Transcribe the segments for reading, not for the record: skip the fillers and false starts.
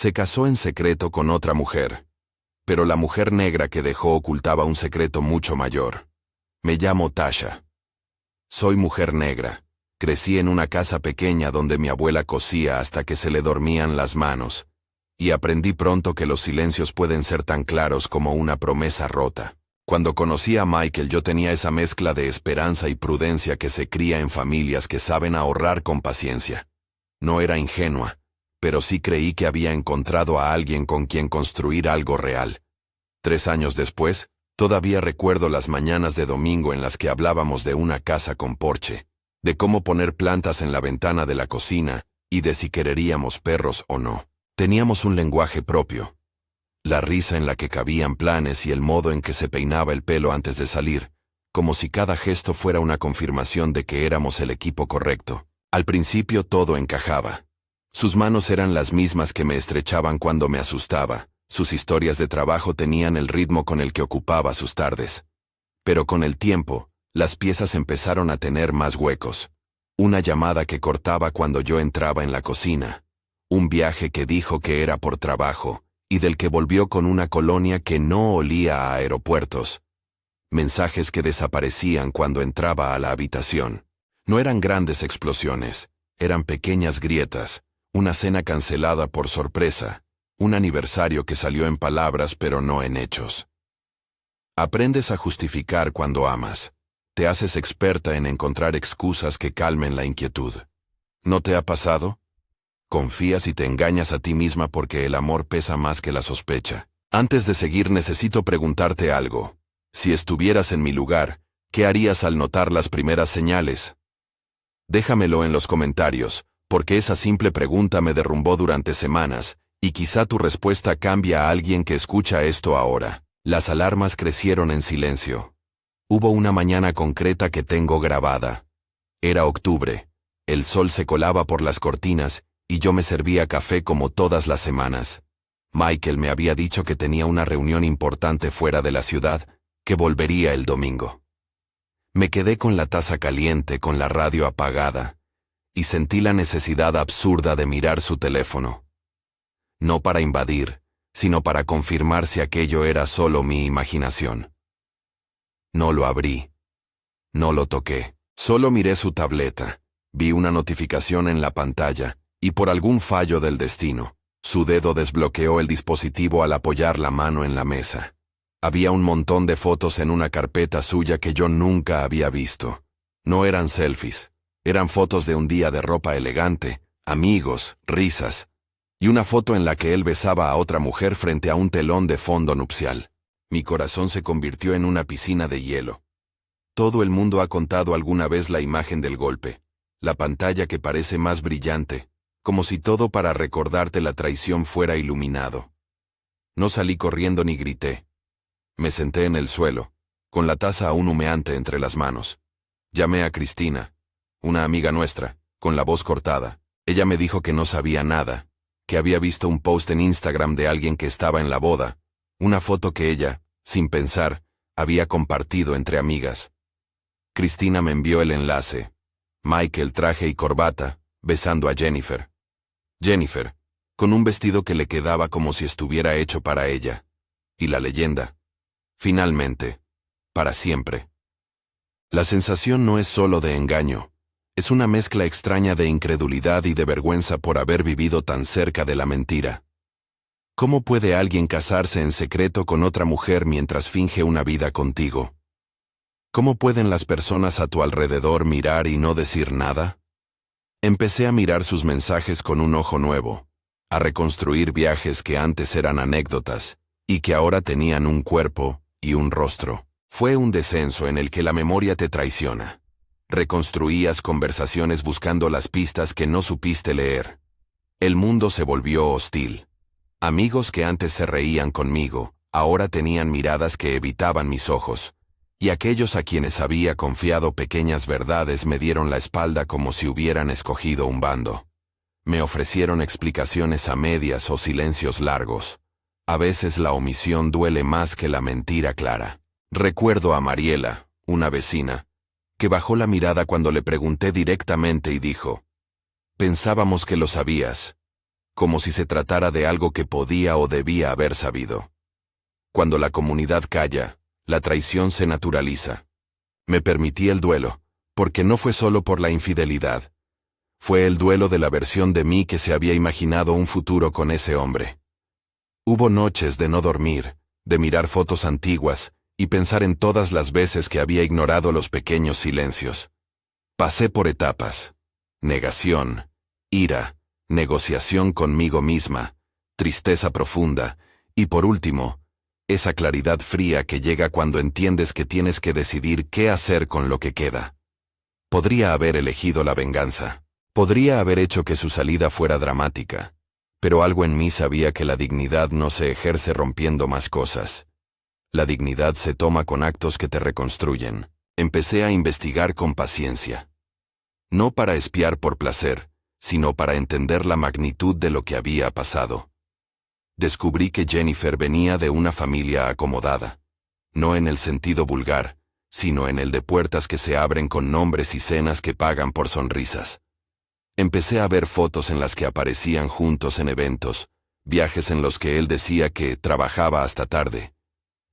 Se casó en secreto con otra mujer. Pero la mujer negra que dejó ocultaba un secreto mucho mayor. Me llamo Tasha. Soy mujer negra. Crecí en una casa pequeña donde mi abuela cosía hasta que se le dormían las manos. Y aprendí pronto que los silencios pueden ser tan claros como una promesa rota. Cuando conocí a Michael yo tenía esa mezcla de esperanza y prudencia que se cría en familias que saben ahorrar con paciencia. No era ingenua, pero sí creí que había encontrado a alguien con quien construir algo real. 3 años después, todavía recuerdo las mañanas de domingo en las que hablábamos de una casa con porche, de cómo poner plantas en la ventana de la cocina y de si quereríamos perros o no. Teníamos un lenguaje propio. La risa en la que cabían planes y el modo en que se peinaba el pelo antes de salir, como si cada gesto fuera una confirmación de que éramos el equipo correcto. Al principio todo encajaba. Sus manos eran las mismas que me estrechaban cuando me asustaba. Sus historias de trabajo tenían el ritmo con el que ocupaba sus tardes. Pero con el tiempo, las piezas empezaron a tener más huecos. Una llamada que cortaba cuando yo entraba en la cocina. Un viaje que dijo que era por trabajo, y del que volvió con una colonia que no olía a aeropuertos. Mensajes que desaparecían cuando entraba a la habitación. No eran grandes explosiones, eran pequeñas grietas, una cena cancelada por sorpresa, un aniversario que salió en palabras pero no en hechos. Aprendes a justificar cuando amas. Te haces experta en encontrar excusas que calmen la inquietud. ¿No te ha pasado? Confías y te engañas a ti misma porque el amor pesa más que la sospecha. Antes de seguir necesito preguntarte algo. Si estuvieras en mi lugar, ¿qué harías al notar las primeras señales? Déjamelo en los comentarios, porque esa simple pregunta me derrumbó durante semanas, y quizá tu respuesta cambie a alguien que escucha esto ahora. Las alarmas crecieron en silencio. Hubo una mañana concreta que tengo grabada. Era octubre. El sol se colaba por las cortinas, y yo me servía café como todas las semanas. Michael me había dicho que tenía una reunión importante fuera de la ciudad, que volvería el domingo. Me quedé con la taza caliente, con la radio apagada, y sentí la necesidad absurda de mirar su teléfono. No para invadir, sino para confirmar si aquello era solo mi imaginación. No lo abrí. No lo toqué. Solo miré su tableta. Vi una notificación en la pantalla, y por algún fallo del destino, su dedo desbloqueó el dispositivo al apoyar la mano en la mesa. Había un montón de fotos en una carpeta suya que yo nunca había visto. No eran selfies, eran fotos de un día de ropa elegante, amigos, risas, y una foto en la que él besaba a otra mujer frente a un telón de fondo nupcial. Mi corazón se convirtió en una piscina de hielo. Todo el mundo ha contado alguna vez la imagen del golpe, la pantalla que parece más brillante, como si todo para recordarte la traición fuera iluminado. No salí corriendo ni grité. Me senté en el suelo, con la taza aún humeante entre las manos. Llamé a Cristina, una amiga nuestra, con la voz cortada. Ella me dijo que no sabía nada, que había visto un post en Instagram de alguien que estaba en la boda, una foto que ella, sin pensar, había compartido entre amigas. Cristina me envió el enlace. Michael, traje y corbata, besando a Jennifer. Jennifer, con un vestido que le quedaba como si estuviera hecho para ella. Y la leyenda. Finalmente. Para siempre. La sensación no es solo de engaño. Es una mezcla extraña de incredulidad y de vergüenza por haber vivido tan cerca de la mentira. ¿Cómo puede alguien casarse en secreto con otra mujer mientras finge una vida contigo? ¿Cómo pueden las personas a tu alrededor mirar y no decir nada? Empecé a mirar sus mensajes con un ojo nuevo, a reconstruir viajes que antes eran anécdotas, y que ahora tenían un cuerpo y un rostro. Fue un descenso en el que la memoria te traiciona. Reconstruías conversaciones buscando las pistas que no supiste leer. El mundo se volvió hostil. Amigos que antes se reían conmigo, ahora tenían miradas que evitaban mis ojos. Y aquellos a quienes había confiado pequeñas verdades me dieron la espalda como si hubieran escogido un bando. Me ofrecieron explicaciones a medias o silencios largos. A veces la omisión duele más que la mentira clara. Recuerdo a Mariela, una vecina, que bajó la mirada cuando le pregunté directamente y dijo: «Pensábamos que lo sabías». como si se tratara de algo que podía o debía haber sabido. Cuando la comunidad calla, la traición se naturaliza. Me permití el duelo, porque no fue solo por la infidelidad. Fue el duelo de la versión de mí que se había imaginado un futuro con ese hombre. Hubo noches de no dormir, de mirar fotos antiguas, y pensar en todas las veces que había ignorado los pequeños silencios. Pasé por etapas: negación, ira, negociación conmigo misma, tristeza profunda, y por último, esa claridad fría que llega cuando entiendes que tienes que decidir qué hacer con lo que queda. Podría haber elegido la venganza. Podría haber hecho que su salida fuera dramática. Pero algo en mí sabía que la dignidad no se ejerce rompiendo más cosas. La dignidad se toma con actos que te reconstruyen. Empecé a investigar con paciencia. No para espiar por placer, sino para entender la magnitud de lo que había pasado. Descubrí que Jennifer venía de una familia acomodada. No en el sentido vulgar, sino en el de puertas que se abren con nombres y cenas que pagan por sonrisas. Empecé a ver fotos en las que aparecían juntos en eventos, viajes en los que él decía que trabajaba hasta tarde,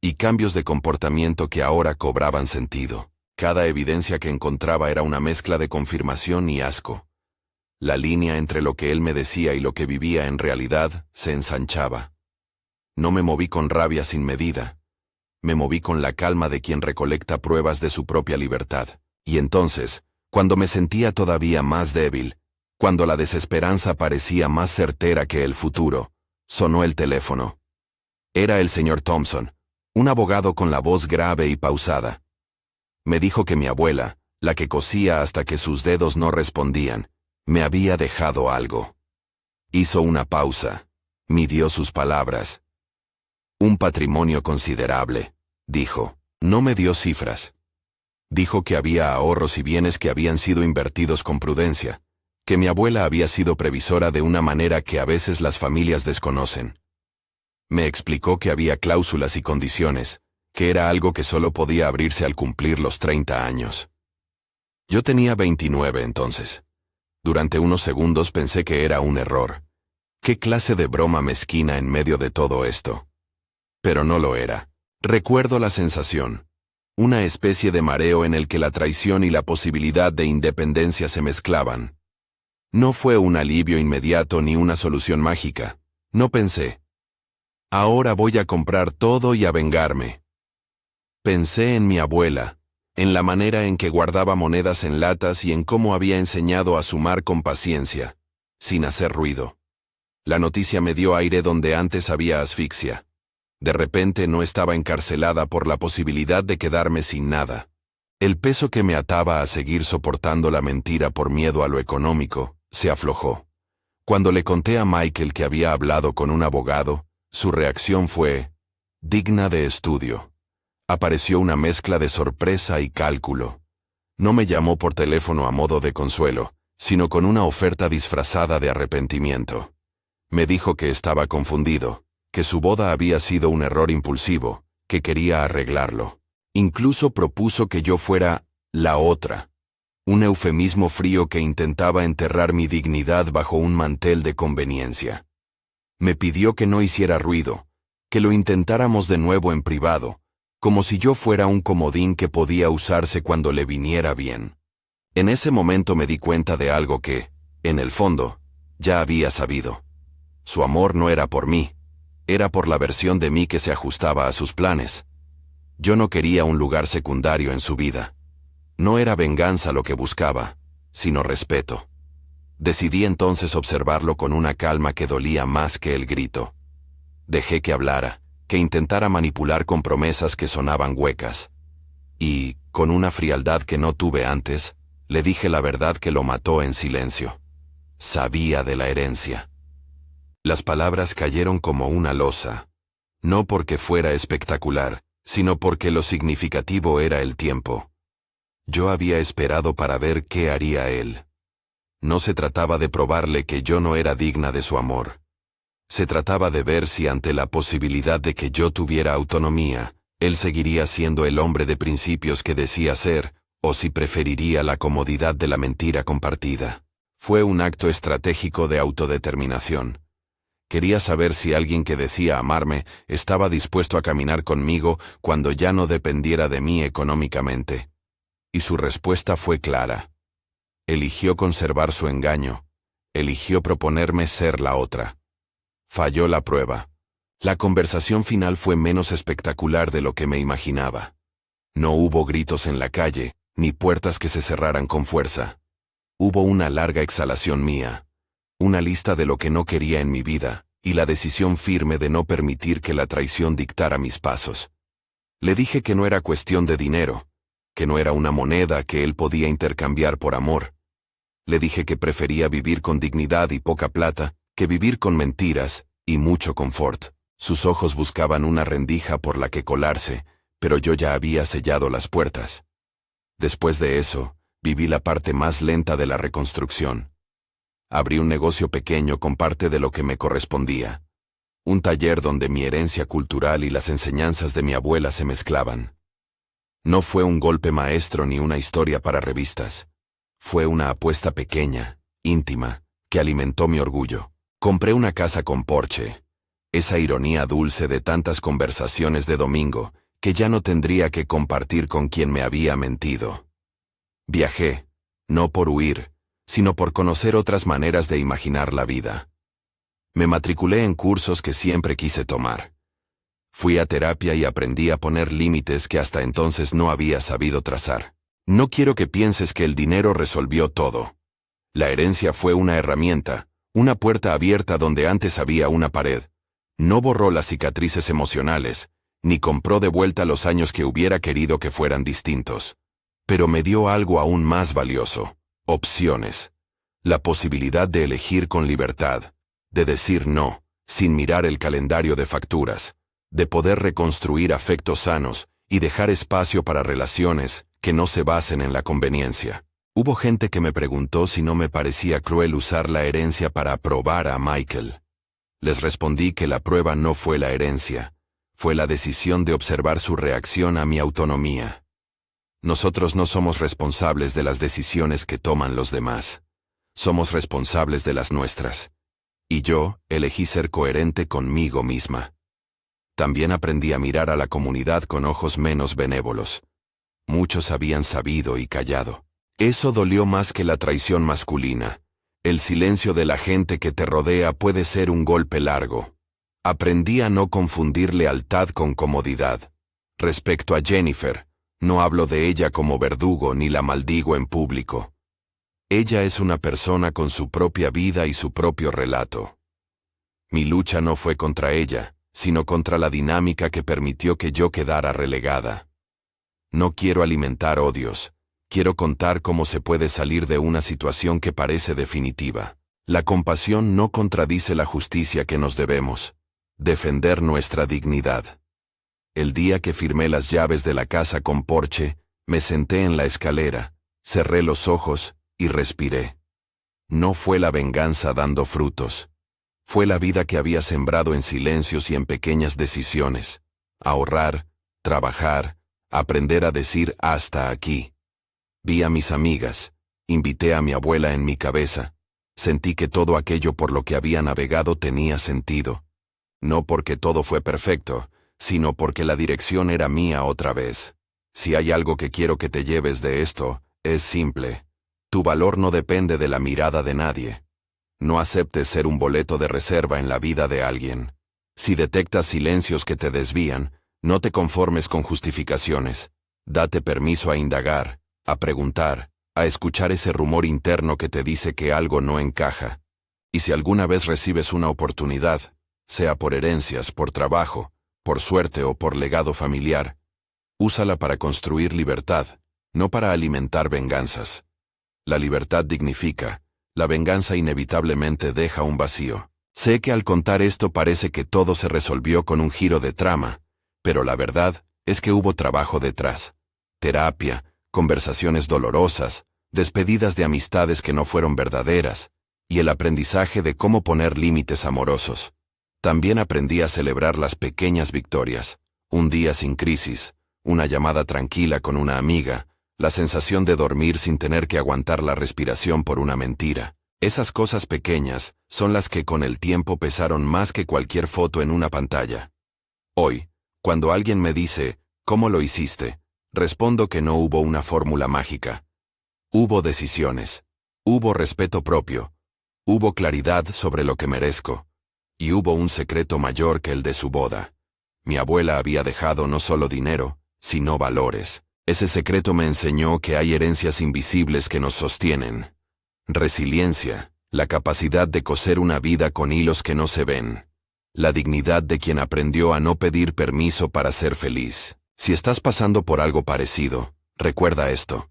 y cambios de comportamiento que ahora cobraban sentido. Cada evidencia que encontraba era una mezcla de confirmación y asco. La línea entre lo que él me decía y lo que vivía en realidad se ensanchaba. No me moví con rabia sin medida. Me moví con la calma de quien recolecta pruebas de su propia libertad. Y entonces, cuando me sentía todavía más débil, cuando la desesperanza parecía más certera que el futuro, sonó el teléfono. Era el señor Thompson, un abogado con la voz grave y pausada. Me dijo que mi abuela, la que cosía hasta que sus dedos no respondían, me había dejado algo. Hizo una pausa, midió sus palabras. Un patrimonio considerable, dijo. No me dio cifras. Dijo que había ahorros y bienes que habían sido invertidos con prudencia, que mi abuela había sido previsora de una manera que a veces las familias desconocen. Me explicó que había cláusulas y condiciones, que era algo que solo podía abrirse al cumplir los 30 años. Yo tenía 29 entonces. Durante unos segundos pensé que era un error. ¿Qué clase de broma mezquina en medio de todo esto? Pero no lo era. Recuerdo la sensación. Una especie de mareo en el que la traición y la posibilidad de independencia se mezclaban. No fue un alivio inmediato ni una solución mágica. No pensé: ahora voy a comprar todo y a vengarme. Pensé en mi abuela, en la manera en que guardaba monedas en latas y en cómo había enseñado a sumar con paciencia, sin hacer ruido. La noticia me dio aire donde antes había asfixia. De repente no estaba encarcelada por la posibilidad de quedarme sin nada. El peso que me ataba a seguir soportando la mentira por miedo a lo económico se aflojó. Cuando le conté a Michael que había hablado con un abogado, su reacción fue digna de estudio. Apareció una mezcla de sorpresa y cálculo. No me llamó por teléfono a modo de consuelo, sino con una oferta disfrazada de arrepentimiento. Me dijo que estaba confundido, que su boda había sido un error impulsivo, que quería arreglarlo. Incluso propuso que yo fuera la otra. Un eufemismo frío que intentaba enterrar mi dignidad bajo un mantel de conveniencia. Me pidió que no hiciera ruido, que lo intentáramos de nuevo en privado, como si yo fuera un comodín que podía usarse cuando le viniera bien. En ese momento me di cuenta de algo que, en el fondo, ya había sabido. Su amor no era por mí, era por la versión de mí que se ajustaba a sus planes. Yo no quería un lugar secundario en su vida. No era venganza lo que buscaba, sino respeto. Decidí entonces observarlo con una calma que dolía más que el grito. Dejé que hablara, que intentara manipular con promesas que sonaban huecas. Y, con una frialdad que no tuve antes, le dije la verdad que lo mató en silencio. Sabía de la herencia. Las palabras cayeron como una losa. No porque fuera espectacular, sino porque lo significativo era el tiempo. Yo había esperado para ver qué haría él. No se trataba de probarle que yo no era digna de su amor. Se trataba de ver si ante la posibilidad de que yo tuviera autonomía, él seguiría siendo el hombre de principios que decía ser, o si preferiría la comodidad de la mentira compartida. Fue un acto estratégico de autodeterminación, Quería saber si alguien que decía amarme estaba dispuesto a caminar conmigo cuando ya no dependiera de mí económicamente. Y su respuesta fue clara. Eligió conservar su engaño. Eligió proponerme ser la otra. Falló la prueba. La conversación final fue menos espectacular de lo que me imaginaba. No hubo gritos en la calle, ni puertas que se cerraran con fuerza. Hubo una larga exhalación mía, una lista de lo que no quería en mi vida, y la decisión firme de no permitir que la traición dictara mis pasos. Le dije que no era cuestión de dinero, que no era una moneda que él podía intercambiar por amor. Le dije que prefería vivir con dignidad y poca plata, que vivir con mentiras y mucho confort. Sus ojos buscaban una rendija por la que colarse, pero yo ya había sellado las puertas. Después de eso, viví la parte más lenta de la reconstrucción. Abrí un negocio pequeño con parte de lo que me correspondía. Un taller donde mi herencia cultural y las enseñanzas de mi abuela se mezclaban. No fue un golpe maestro ni una historia para revistas. Fue una apuesta pequeña, íntima, que alimentó mi orgullo. Compré una casa con porche. Esa ironía dulce de tantas conversaciones de domingo, que ya no tendría que compartir con quien me había mentido. Viajé, no por huir, sino por conocer otras maneras de imaginar la vida. Me matriculé en cursos que siempre quise tomar. Fui a terapia y aprendí a poner límites que hasta entonces no había sabido trazar. No quiero que pienses que el dinero resolvió todo. La herencia fue una herramienta, una puerta abierta donde antes había una pared. No borró las cicatrices emocionales, ni compró de vuelta los años que hubiera querido que fueran distintos. Pero me dio algo aún más valioso: opciones. La posibilidad de elegir con libertad, de decir no, sin mirar el calendario de facturas, de poder reconstruir afectos sanos y dejar espacio para relaciones que no se basen en la conveniencia. Hubo gente que me preguntó si no me parecía cruel usar la herencia para aprobar a Michael. Les respondí que la prueba no fue la herencia, fue la decisión de observar su reacción a mi autonomía. Nosotros no somos responsables de las decisiones que toman los demás. Somos responsables de las nuestras. Y yo elegí ser coherente conmigo misma. También aprendí a mirar a la comunidad con ojos menos benévolos. Muchos habían sabido y callado. Eso dolió más que la traición masculina. El silencio de la gente que te rodea puede ser un golpe largo. Aprendí a no confundir lealtad con comodidad. Respecto a Jennifer, no hablo de ella como verdugo ni la maldigo en público. Ella es una persona con su propia vida y su propio relato. Mi lucha no fue contra ella, sino contra la dinámica que permitió que yo quedara relegada. No quiero alimentar odios. Quiero contar cómo se puede salir de una situación que parece definitiva. La compasión no contradice la justicia que nos debemos. Defender nuestra dignidad. El día que firmé las llaves de la casa con porche, me senté en la escalera, cerré los ojos y respiré. No fue la venganza dando frutos. Fue la vida que había sembrado en silencios y en pequeñas decisiones. Ahorrar, trabajar, aprender a decir hasta aquí. Vi a mis amigas, invité a mi abuela en mi cabeza, sentí que todo aquello por lo que había navegado tenía sentido. No porque todo fue perfecto, sino porque la dirección era mía otra vez. Si hay algo que quiero que te lleves de esto, es simple. Tu valor no depende de la mirada de nadie. No aceptes ser un boleto de reserva en la vida de alguien. Si detectas silencios que te desvían, no te conformes con justificaciones. Date permiso a indagar, a preguntar, a escuchar ese rumor interno que te dice que algo no encaja. Y si alguna vez recibes una oportunidad, sea por herencias, por trabajo, por suerte o por legado familiar, úsala para construir libertad, no para alimentar venganzas. La libertad dignifica, la venganza inevitablemente deja un vacío. Sé que al contar esto parece que todo se resolvió con un giro de trama, pero la verdad es que hubo trabajo detrás. Terapia, conversaciones dolorosas, despedidas de amistades que no fueron verdaderas, y el aprendizaje de cómo poner límites amorosos. También aprendí a celebrar las pequeñas victorias, un día sin crisis, una llamada tranquila con una amiga, la sensación de dormir sin tener que aguantar la respiración por una mentira. Esas cosas pequeñas son las que con el tiempo pesaron más que cualquier foto en una pantalla. Hoy, cuando alguien me dice, ¿cómo lo hiciste?, respondo que no hubo una fórmula mágica. Hubo decisiones. Hubo respeto propio. Hubo claridad sobre lo que merezco. Y hubo un secreto mayor que el de su boda. Mi abuela había dejado no solo dinero, sino valores. Ese secreto me enseñó que hay herencias invisibles que nos sostienen. Resiliencia, la capacidad de coser una vida con hilos que no se ven. La dignidad de quien aprendió a no pedir permiso para ser feliz. Si estás pasando por algo parecido, recuerda esto.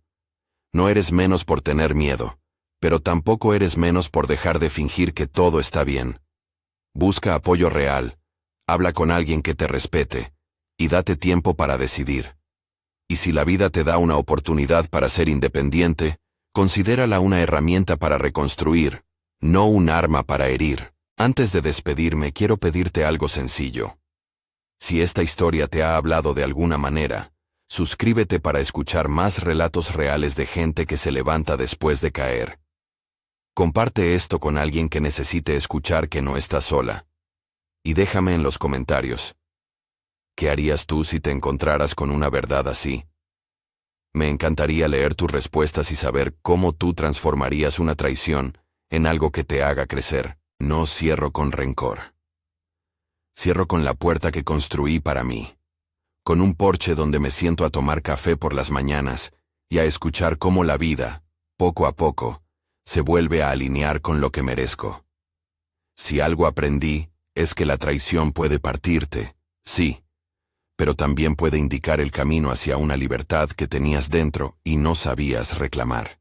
No eres menos por tener miedo, pero tampoco eres menos por dejar de fingir que todo está bien. Busca apoyo real, habla con alguien que te respete, y date tiempo para decidir. Y si la vida te da una oportunidad para ser independiente, considérala una herramienta para reconstruir, no un arma para herir. Antes de despedirme, quiero pedirte algo sencillo. Si esta historia te ha hablado de alguna manera, suscríbete para escuchar más relatos reales de gente que se levanta después de caer. Comparte esto con alguien que necesite escuchar que no estás sola. Y déjame en los comentarios. ¿Qué harías tú si te encontraras con una verdad así? Me encantaría leer tus respuestas y saber cómo tú transformarías una traición en algo que te haga crecer. No cierro con rencor. Cierro con la puerta que construí para mí. Con un porche donde me siento a tomar café por las mañanas y a escuchar cómo la vida, poco a poco, se vuelve a alinear con lo que merezco. Si algo aprendí, es que la traición puede partirte, sí, pero también puede indicar el camino hacia una libertad que tenías dentro y no sabías reclamar.